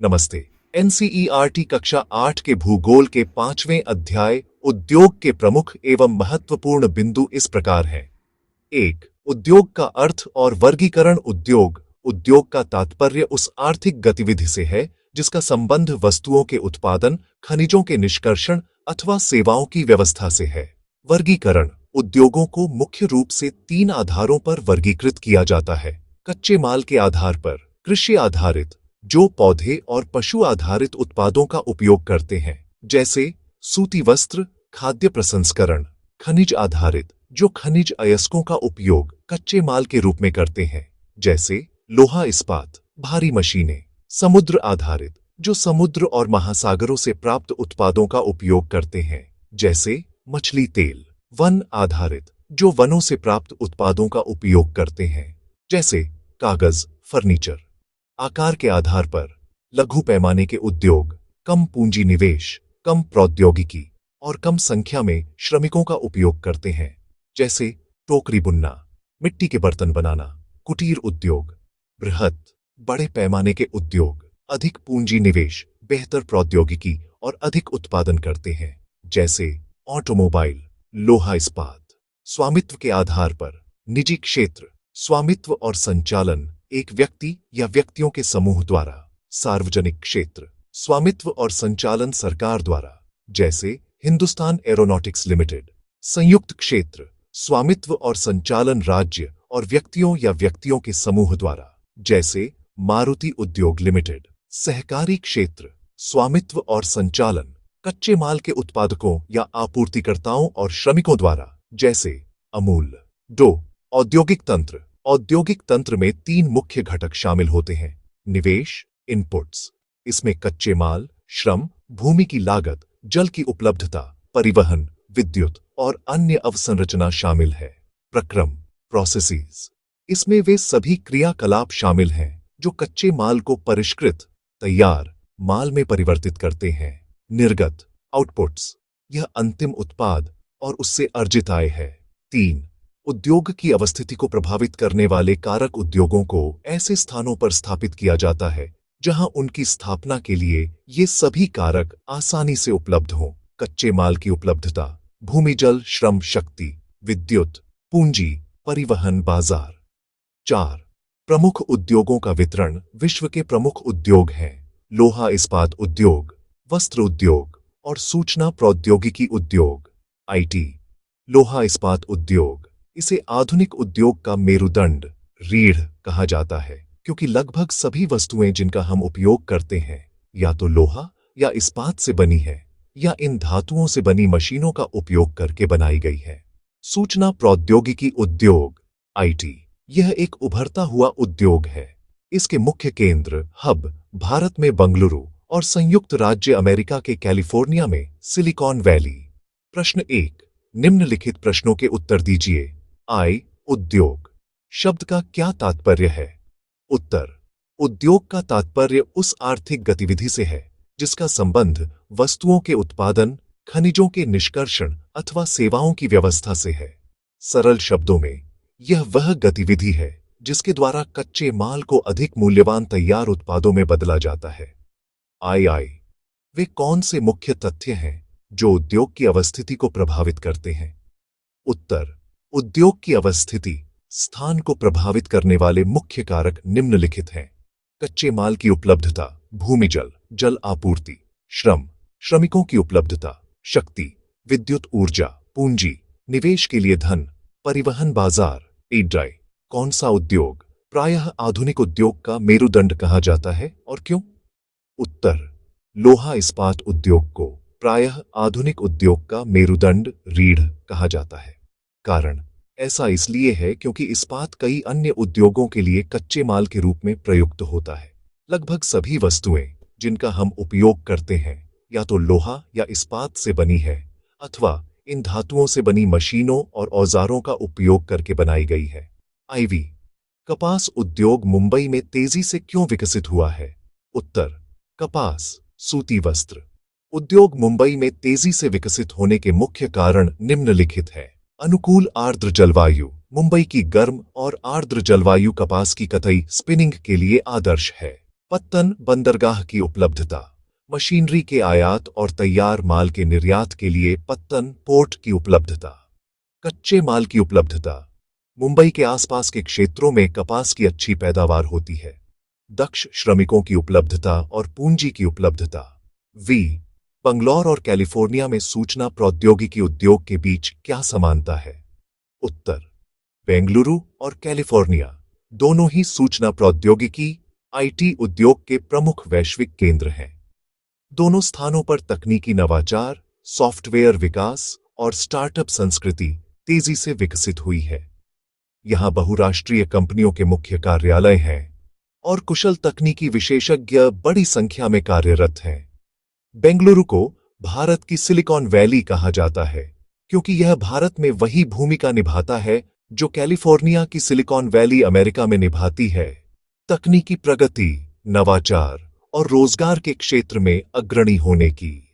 नमस्ते। एनसीईआरटी कक्षा 8 के भूगोल के 5वें अध्याय उद्योग के प्रमुख एवं महत्वपूर्ण बिंदु इस प्रकार हैं। 1. उद्योग का अर्थ और वर्गीकरण। उद्योग का तात्पर्य उस आर्थिक गतिविधि से है जिसका संबंध वस्तुओं के उत्पादन, खनिजों के निष्कर्षण अथवा सेवाओं की व्यवस्था से है। वर्गीकरण। उद्योगों को मुख्य रूप से 3 आधारों पर वर्गीकृत किया जाता है। कच्चे माल के आधार पर, कृषि आधारित, जो पौधे और पशु आधारित उत्पादों का उपयोग करते हैं, जैसे सूती वस्त्र, खाद्य प्रसंस्करण। खनिज आधारित, जो खनिज अयस्कों का उपयोग कच्चे माल के रूप में करते हैं, जैसे लोहा इस्पात, भारी मशीनें। समुद्र आधारित, जो समुद्र और महासागरों से प्राप्त उत्पादों का उपयोग करते हैं, जैसे मछली तेल। वन आधारित, जो वनों से प्राप्त उत्पादों का उपयोग करते हैं, जैसे कागज, फर्नीचर। आकार के आधार पर, लघु पैमाने के उद्योग कम पूंजी निवेश, कम प्रौद्योगिकी और कम संख्या में श्रमिकों का उपयोग करते हैं, जैसे टोकरी बुनना, मिट्टी के बर्तन बनाना। कुटीर उद्योग। बृहत, बड़े पैमाने के उद्योग अधिक पूंजी निवेश, बेहतर प्रौद्योगिकी और अधिक उत्पादन करते हैं, जैसे ऑटोमोबाइल, लोहा इस्पात। स्वामित्व के आधार पर, निजी क्षेत्र, स्वामित्व और संचालन एक व्यक्ति या व्यक्तियों के समूह द्वारा। सार्वजनिक क्षेत्र, स्वामित्व और संचालन सरकार द्वारा, जैसे हिंदुस्तान एरोनॉटिक्स लिमिटेड। संयुक्त क्षेत्र, स्वामित्व और संचालन राज्य और व्यक्तियों या व्यक्तियों के समूह द्वारा, जैसे मारुति उद्योग लिमिटेड। सहकारी क्षेत्र, स्वामित्व और संचालन कच्चे माल के उत्पादकों या आपूर्तिकर्ताओं और श्रमिकों द्वारा, जैसे अमूल। 2. औद्योगिक तंत्र में 3 मुख्य घटक शामिल होते हैं। निवेश, इनपुट्स। इसमें कच्चे माल, श्रम, भूमि की लागत, जल की उपलब्धता, परिवहन, विद्युत और अन्य अवसंरचना शामिल है। प्रक्रम, प्रोसेसेस। इसमें वे सभी क्रियाकलाप शामिल हैं जो कच्चे माल को परिष्कृत, तैयार माल में परिवर्तित करते हैं। निर्गत, आउटपुट्स। यह अंतिम उत्पाद और उससे अर्जित आय है। 3. उद्योग की अवस्थिति को प्रभावित करने वाले कारक। उद्योगों को ऐसे स्थानों पर स्थापित किया जाता है जहां उनकी स्थापना के लिए ये सभी कारक आसानी से उपलब्ध हों। कच्चे माल की उपलब्धता, भूमि, जल, श्रम, शक्ति, विद्युत, पूंजी, परिवहन, बाजार। 4. प्रमुख उद्योगों का वितरण। विश्व के प्रमुख उद्योग हैं लोहा इस्पात उद्योग, वस्त्र उद्योग और सूचना प्रौद्योगिकी उद्योग। आईटी। लोहा इस्पात उद्योग, इसे आधुनिक उद्योग का मेरुदंड, रीढ़ कहा जाता है, क्योंकि लगभग सभी वस्तुएं जिनका हम उपयोग करते हैं या तो लोहा या इस्पात से बनी है या इन धातुओं से बनी मशीनों का उपयोग करके बनाई गई है। सूचना प्रौद्योगिकी उद्योग, आईटी, यह एक उभरता हुआ उद्योग है। इसके मुख्य केंद्र, हब, भारत में बंगलुरु और संयुक्त राज्य अमेरिका के कैलिफोर्निया में सिलिकॉन वैली। प्रश्न 1. निम्नलिखित प्रश्नों के उत्तर दीजिए। उद्योग शब्द का क्या तात्पर्य है? उत्तर: उद्योग का तात्पर्य उस आर्थिक गतिविधि से है जिसका संबंध वस्तुओं के उत्पादन, खनिजों के निष्कर्षण अथवा सेवाओं की व्यवस्था से है। सरल शब्दों में, यह वह गतिविधि है जिसके द्वारा कच्चे माल को अधिक मूल्यवान तैयार उत्पादों में बदला जाता है। वे कौन से मुख्य तथ्य हैं जो उद्योग की अवस्थिति को प्रभावित करते हैं? उत्तर: उद्योग की अवस्थिति स्थान को प्रभावित करने वाले मुख्य कारक निम्नलिखित हैं। कच्चे माल की उपलब्धता, भूमि, जल आपूर्ति, श्रम, श्रमिकों की उपलब्धता, शक्ति, विद्युत ऊर्जा, पूंजी, निवेश के लिए धन, परिवहन, बाजार। कौन सा उद्योग प्रायः आधुनिक उद्योग का मेरुदंड कहा जाता है और क्यों? उत्तर: लोहा इस्पात उद्योग को प्रायः आधुनिक उद्योग का मेरुदंड, रीढ़ कहा जाता है। कारण ऐसा इसलिए है क्योंकि इस्पात कई अन्य उद्योगों के लिए कच्चे माल के रूप में प्रयुक्त होता है। लगभग सभी वस्तुएं जिनका हम उपयोग करते हैं या तो लोहा या इस्पात से बनी है अथवा इन धातुओं से बनी मशीनों और औजारों का उपयोग करके बनाई गई है। कपास उद्योग मुंबई में तेजी से क्यों विकसित हुआ है? उत्तर: कपास, सूती वस्त्र उद्योग मुंबई में तेजी से विकसित होने के मुख्य कारण निम्नलिखित है। अनुकूल आर्द्र जलवायु। मुंबई की गर्म और आर्द्र जलवायु कपास की कतई स्पिनिंग के लिए आदर्श है। पत्तन बंदरगाह की उपलब्धता, मशीनरी के आयात और तैयार माल के निर्यात के लिए पत्तन पोर्ट की उपलब्धता। कच्चे माल की उपलब्धता, मुंबई के आसपास के क्षेत्रों में कपास की अच्छी पैदावार होती है। दक्ष श्रमिकों की उपलब्धता और पूंजी की उपलब्धता। वी बंगलौर और कैलिफोर्निया में सूचना प्रौद्योगिकी उद्योग के बीच क्या समानता है? उत्तर, बेंगलुरु और कैलिफोर्निया दोनों ही सूचना प्रौद्योगिकी आईटी उद्योग के प्रमुख वैश्विक केंद्र हैं। दोनों स्थानों पर तकनीकी नवाचार, सॉफ्टवेयर विकास और स्टार्टअप संस्कृति तेजी से विकसित हुई है। यहां बहुराष्ट्रीय कंपनियों के मुख्य कार्यालय हैं और कुशल तकनीकी विशेषज्ञ बड़ी संख्या में कार्यरत हैं। बेंगलुरु को भारत की सिलिकॉन वैली कहा जाता है क्योंकि यह भारत में वही भूमिका निभाता है जो कैलिफोर्निया की सिलिकॉन वैली अमेरिका में निभाती है। तकनीकी प्रगति, नवाचार और रोजगार के क्षेत्र में अग्रणी होने की